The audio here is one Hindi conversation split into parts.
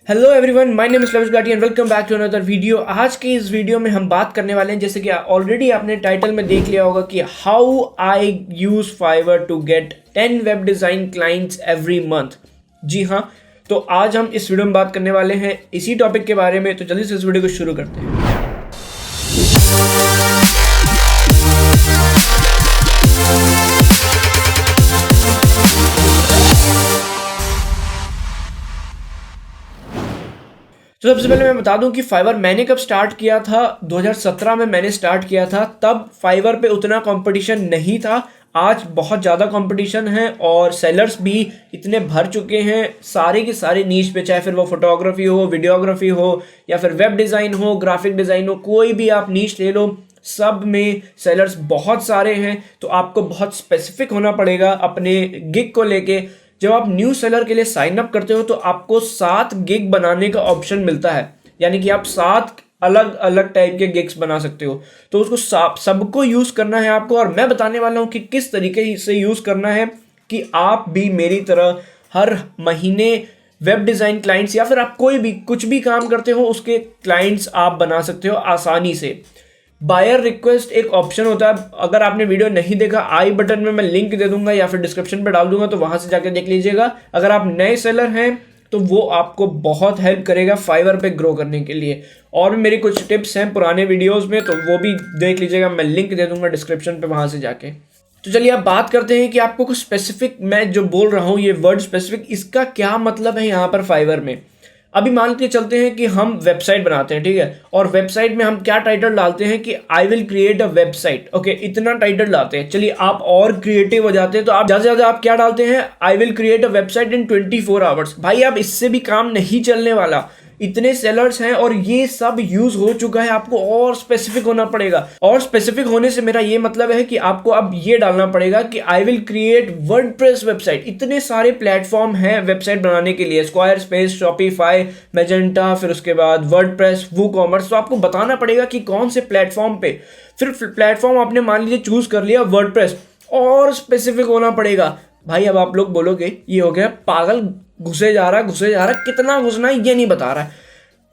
Hello everyone, my name is Lavish Gati and welcome back to another video. आज के इस वीडियो में हम बात करने वाले हैं, जैसे कि ऑलरेडी आपने टाइटल में देख लिया होगा, कि how I use Fiverr to get 10 web design clients every month. जी हाँ, तो आज हम इस वीडियो में बात करने वाले हैं इसी टॉपिक के बारे में। तो जल्दी से इस वीडियो को शुरू करते हैं। तो सबसे पहले मैं बता दूं कि फाइवर मैंने कब स्टार्ट किया था। 2017 में मैंने स्टार्ट किया था। तब फाइवर पे उतना कंपटीशन नहीं था। आज बहुत ज़्यादा कंपटीशन है और सेलर्स भी इतने भर चुके हैं सारे के सारे नीश पे, चाहे फिर वो फोटोग्राफी हो, वीडियोग्राफी हो, या फिर वेब डिज़ाइन हो, ग्राफिक डिज़ाइन हो, कोई भी आप नीश ले लो, सब में सेलर्स बहुत सारे हैं। तो आपको बहुत स्पेसिफिक होना पड़ेगा अपने गिग को लेके। जब आप न्यू सेलर के लिए साइन अप करते हो तो आपको 7 गिग बनाने का ऑप्शन मिलता है, यानी कि आप 7 अलग अलग टाइप के गिग्स बना सकते हो। तो उसको सबको यूज़ करना है आपको, और मैं बताने वाला हूँ कि किस तरीके से यूज़ करना है कि आप भी मेरी तरह हर महीने वेब डिज़ाइन क्लाइंट्स, या फिर आप कोई भी कुछ भी काम करते हो उसके क्लाइंट्स आप बना सकते हो आसानी से। बायर रिक्वेस्ट एक ऑप्शन होता है। अगर आपने वीडियो नहीं देखा, आई बटन में मैं लिंक दे दूंगा या फिर डिस्क्रिप्शन पे डाल दूंगा, तो वहां से जाकर देख लीजिएगा। अगर आप नए सेलर हैं तो वो आपको बहुत हेल्प करेगा फाइवर पे ग्रो करने के लिए। और भी मेरी कुछ टिप्स हैं पुराने वीडियोस में, तो वो भी देख लीजिएगा। मैं लिंक दे दूंगा डिस्क्रिप्शन पे, वहां से जाके। तो चलिए अब बात करते हैं कि आपको कुछ स्पेसिफिक, मैं जो बोल रहा हूँ ये वर्ड स्पेसिफिक, इसका क्या मतलब है यहाँ पर फाइवर में। अभी मान के चलते हैं कि हम वेबसाइट बनाते हैं, ठीक है, और वेबसाइट में हम क्या टाइटल डालते हैं कि I will create a website. Okay, इतना टाइटल डालते हैं। चलिए आप और क्रिएटिव हो जाते हैं, तो आप ज़्यादा आप क्या डालते हैं, I will create a website in 24 hours. भाई अब इससे भी काम नहीं चलने वाला। इतने सेलर्स हैं और ये सब यूज हो चुका है। आपको और स्पेसिफिक होना पड़ेगा, और स्पेसिफिक होने से मेरा ये मतलब है कि आपको अब ये डालना पड़ेगा कि I will create WordPress website. इतने सारे प्लेटफॉर्म हैं वेबसाइट बनाने के लिए, स्क्वायरस्पेस, शॉपिफाई, मैजेंटा, फिर उसके बाद वर्डप्रेस, वूकॉमर्स। तो आपको बताना पड़ेगा कि कौन से प्लेटफॉर्म पे। फिर प्लेटफॉर्म आपने मान लीजिए चूज कर लिया वर्डप्रेस, और स्पेसिफिक होना पड़ेगा। भाई अब आप लोग बोलोगे ये हो गया पागल, घुसे जा रहा है, कितना घुसना है ये नहीं बता रहा है।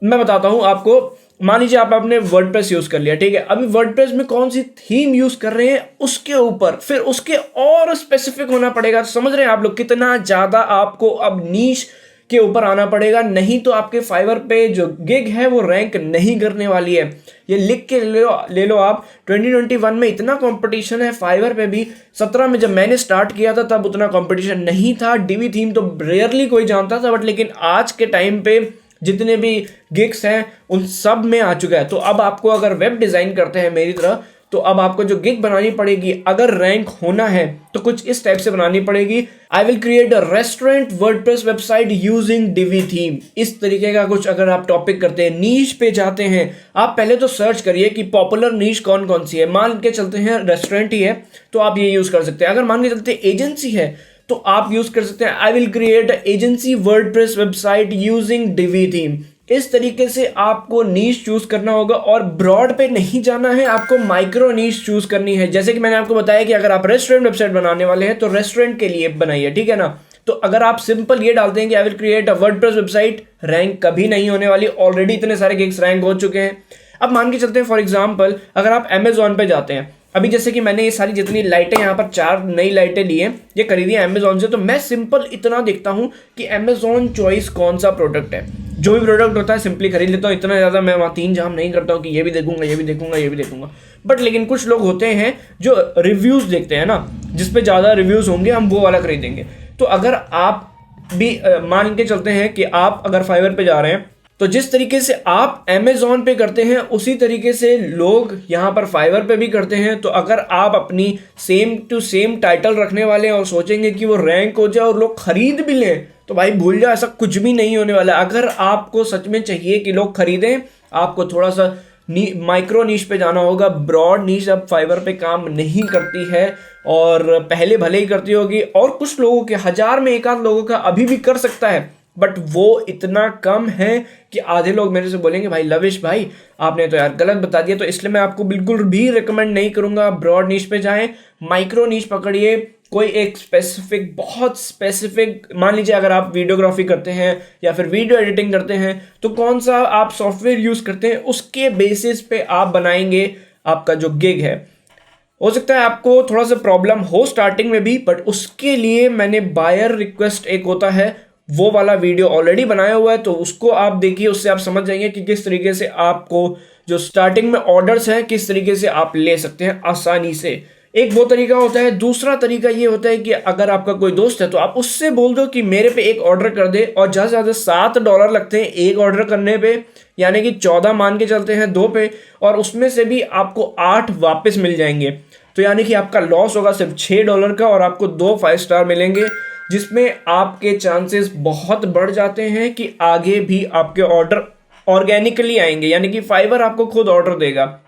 मैं बताता हूं आपको। मान लीजिए आप आपने वर्डप्रेस यूज कर लिया, ठीक है। अभी वर्डप्रेस में कौन सी थीम यूज कर रहे हैं उसके ऊपर फिर उसके और स्पेसिफिक होना पड़ेगा। तो समझ रहे हैं आप लोग कितना ज्यादा आपको अब नीश के ऊपर आना पड़ेगा, नहीं तो आपके फाइवर पे जो गिग है वो रैंक नहीं करने वाली है। ये लिख के ले लो आप। 2021 में इतना कंपटीशन है फाइवर पे भी। 17 में जब मैंने स्टार्ट किया था तब उतना कंपटीशन नहीं था। डीवी थीम तो रेयरली कोई जानता था, बट लेकिन आज के टाइम पे जितने भी गिग्स हैं उन सब में आ चुका है। तो अब आपको अगर वेब डिज़ाइन करते हैं मेरी तरह, तो अब आपको जो गिग बनानी पड़ेगी, अगर रैंक होना है तो कुछ इस टाइप से बनानी पड़ेगी। I will create a restaurant WordPress website using DV theme. इस तरीके का कुछ अगर आप टॉपिक करते हैं, नीश पे जाते हैं, आप पहले तो सर्च करिए कि पॉपुलर नीश कौन कौन सी है। मान के चलते हैं रेस्टोरेंट ही है तो आप ये यूज कर सकते हैं। अगर मान के चलते एजेंसी है तो आप यूज कर सकते हैं I will create agency WordPress website using DV theme. इस तरीके से आपको नीश चूज करना होगा, और ब्रॉड पे नहीं जाना है, आपको माइक्रो नीश चूज करनी है। जैसे कि मैंने आपको बताया कि अगर आप रेस्टोरेंट वेबसाइट बनाने वाले हैं तो रेस्टोरेंट के लिए बनाइए, ठीक है ना। तो अगर आप सिंपल ये डालते हैं कि I will create a WordPress website, rank कभी नहीं होने वाली। ऑलरेडी इतने सारे गिग्स रैंक हो चुके हैं। अब मान के चलते हैं फॉर एग्जाम्पल, अगर आप अमेजोन पे जाते हैं, अभी जैसे कि मैंने ये सारी जितनी लाइटें यहाँ पर 4 नई लाइटें ली हैं, ये खरीदी है अमेजोन से। तो मैं सिंपल इतना देखता हूँ कि अमेजोन चॉइस कौन सा प्रोडक्ट है। जो भी प्रोडक्ट होता है सिंपली खरीद लेता हूँ। इतना ज़्यादा मैं वहाँ 3 जाम नहीं करता हूँ कि ये भी देखूंगा, ये भी देखूंगा, ये भी देखूंगा। बट लेकिन कुछ लोग होते हैं जो रिव्यूज़ देखते हैं ना, जिसपे ज़्यादा रिव्यूज़ होंगे हम वो वाला खरीदेंगे। तो अगर आप भी मान के चलते हैं कि आप अगर फाइवर पे जा रहे हैं, तो जिस तरीके से आप अमेजोन पे करते हैं उसी तरीके से लोग यहाँ पर फाइवर पे भी करते हैं। तो अगर आप अपनी सेम टू सेम टाइटल रखने वाले हैं और सोचेंगे कि वो रैंक हो जाए और लोग खरीद भी लें, तो भाई भूल जाओ, ऐसा कुछ भी नहीं होने वाला। अगर आपको सच में चाहिए कि लोग खरीदें, आपको थोड़ा सा माइक्रो नीश पे जाना होगा। ब्रॉड नीश अब फाइवर पे काम नहीं करती है, और पहले भले ही करती होगी, और कुछ लोगों के 1000 में 1 आध लोगों का अभी भी कर सकता है। बट वो इतना कम है कि आधे लोग मेरे से बोलेंगे भाई लविश भाई आपने तो यार गलत बता दिया। तो इसलिए मैं आपको बिल्कुल भी रिकमेंड नहीं करूंगा ब्रॉड नीश पे जाएं, माइक्रो नीश पकड़िए। कोई एक स्पेसिफिक, बहुत स्पेसिफिक, मान लीजिए अगर आप वीडियोग्राफी करते हैं या फिर वीडियो एडिटिंग करते हैं तो कौन सा आप सॉफ्टवेयर यूज करते हैं उसके बेसिस पे आप बनाएंगे आपका जो गिग है। हो सकता है आपको थोड़ा सा प्रॉब्लम हो स्टार्टिंग में भी, बट उसके लिए मैंने बायर रिक्वेस्ट एक होता है वो वाला वीडियो ऑलरेडी बनाया हुआ है, तो उसको आप देखिए, उससे आप समझ जाएंगे कि किस तरीके से आपको जो स्टार्टिंग में ऑर्डर्स हैं किस तरीके से आप ले सकते हैं आसानी से। एक वो तरीका होता है। दूसरा तरीका ये होता है कि अगर आपका कोई दोस्त है तो आप उससे बोल दो कि मेरे पे एक ऑर्डर कर दे, और ज़्यादा से ज़्यादा $7 लगते हैं एक ऑर्डर करने पे, यानी कि 14 मान के चलते हैं 2 पे, और उसमें से भी आपको 8 वापस मिल जाएंगे। तो यानी कि आपका लॉस होगा सिर्फ $6 का और आपको 2 5 स्टार मिलेंगे, जिसमें आपके चांसेस बहुत बढ़ जाते हैं कि आगे भी आपके ऑर्डर ऑर्गेनिकली आएंगे, यानी कि फाइवर आपको खुद ऑर्डर देगा।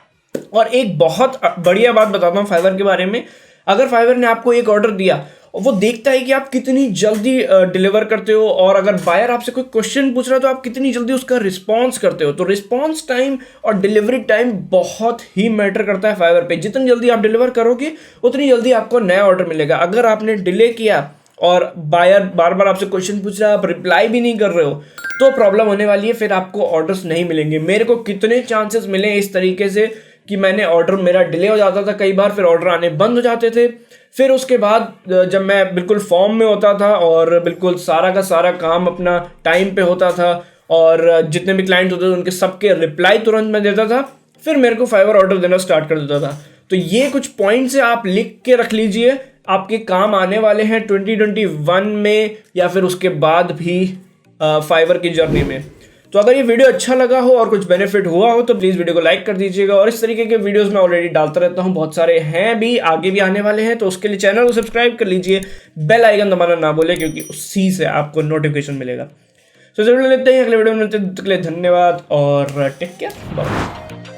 और एक बहुत बढ़िया बात बताता हूँ फाइवर के बारे में। अगर फाइवर ने आपको एक ऑर्डर दिया और वो देखता है कि आप कितनी जल्दी डिलीवर करते हो, और अगर बायर आपसे कोई क्वेश्चन पूछ रहा है तो आप कितनी जल्दी उसका रिस्पॉन्स करते हो, तो रिस्पॉन्स टाइम और डिलीवरी टाइम बहुत ही मैटर करता है फाइवर पे। जितनी जल्दी आप डिलीवर करोगे उतनी जल्दी आपको नया ऑर्डर मिलेगा। अगर आपने डिले किया और बायर बार बार आपसे क्वेश्चन पूछ रहा है, आप रिप्लाई भी नहीं कर रहे हो, तो प्रॉब्लम होने वाली है, फिर आपको ऑर्डर्स नहीं मिलेंगे। मेरे को कितने चांसेस मिले इस तरीके से कि मैंने ऑर्डर, मेरा डिले हो जाता था कई बार, फिर ऑर्डर आने बंद हो जाते थे। फिर उसके बाद जब मैं बिल्कुल फॉर्म में होता था और बिल्कुल सारा का सारा काम अपना टाइम पे होता था और जितने भी क्लाइंट होते थे उनके सबके रिप्लाई तुरंत मैं देता था, फिर मेरे को फाइवर ऑर्डर देना स्टार्ट कर देता था। तो ये कुछ पॉइंट्स आप लिख के रख लीजिए, आपके काम आने वाले हैं 2021 में या फिर उसके बाद भी फाइवर की जर्नी में। तो अगर ये वीडियो अच्छा लगा हो और कुछ बेनिफिट हुआ हो तो प्लीज़ वीडियो को लाइक कर दीजिएगा। और इस तरीके के वीडियोस मैं ऑलरेडी डालता रहता हूँ, बहुत सारे हैं भी, आगे भी आने वाले हैं, तो उसके लिए चैनल को सब्सक्राइब कर लीजिए, बेल आइकन दबाना ना भूलें क्योंकि उसी से आपको नोटिफिकेशन मिलेगा। तो जरूर लेते हैं, अगले वीडियो में मिलते हैं, तब तक के लिए धन्यवाद और टेक केयर, बाय।